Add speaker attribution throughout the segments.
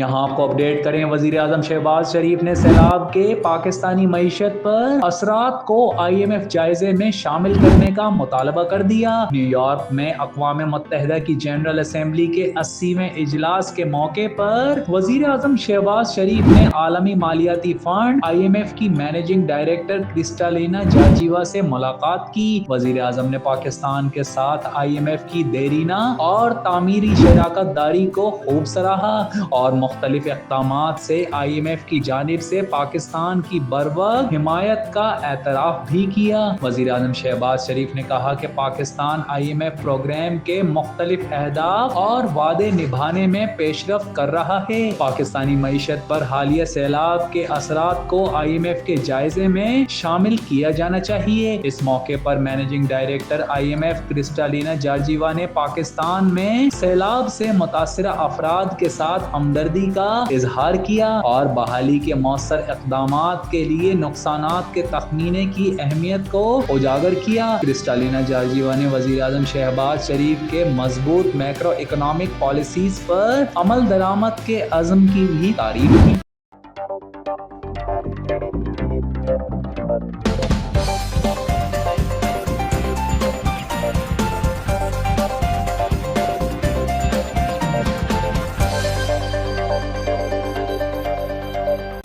Speaker 1: یہاں آپ کو اپڈیٹ کریں، وزیر اعظم شہباز شریف نے سیلاب کے پاکستانی معیشت پر اثرات کو IMF جائزے میں شامل کرنے کا مطالبہ کر دیا۔ نیو یارک میں اقوام متحدہ کی جنرل اسمبلی کے 80ویں اجلاس کے موقع پر وزیر اعظم شہباز شریف نے عالمی مالیاتی فنڈ IMF کی مینیجنگ ڈائریکٹر کرسٹالینا جارجیوا سے ملاقات کی۔ وزیر اعظم نے پاکستان کے ساتھ IMF کی دیرینہ اور تعمیری شراکت داری کو خوب سراہا اور مختلف اقدامات سے IMF کی جانب سے پاکستان کی بروقت حمایت کا اعتراف بھی کیا۔ وزیر اعظم شہباز شریف نے کہا کہ پاکستان IMF پروگرام کے مختلف اہداف اور وعدے نبھانے میں پیش رفت کر رہا ہے۔ پاکستانی معیشت پر حالیہ سیلاب کے اثرات کو IMF کے جائزے میں شامل کیا جانا چاہیے۔ اس موقع پر managing director IMF Kristalina Georgieva نے پاکستان میں سیلاب سے متاثرہ افراد کے ساتھ ہمدردی کا اظہار کیا اور بحالی کے مؤثر اقدامات کے لیے نقصانات کے تخمینے کی اہمیت کو اجاگر کیا۔ کرسٹالینا جارجیوا نے وزیر اعظم شہباز شریف کے مضبوط میکرو اکنامک پالیسیز پر عمل درآمد کے عزم کی بھی تعریف کی۔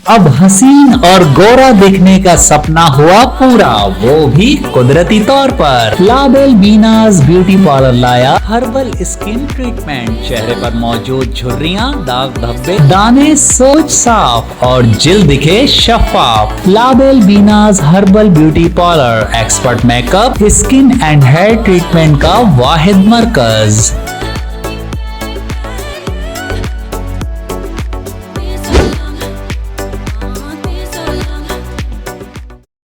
Speaker 2: اب حسین اور گورا دکھنے کا سپنا ہوا پورا، وہ بھی قدرتی طور پر۔ لابیل بیناز بیوٹی پارلر لایا ہربل اسکن ٹریٹمنٹ۔ چہرے پر موجود جھریاں، داغ دھبے، دانے سوچ صاف اور جلد دکھے شفاف۔ لابیل بیناز herbal beauty parlour, expert make up, skin and hair treatment کا واحد مرکز۔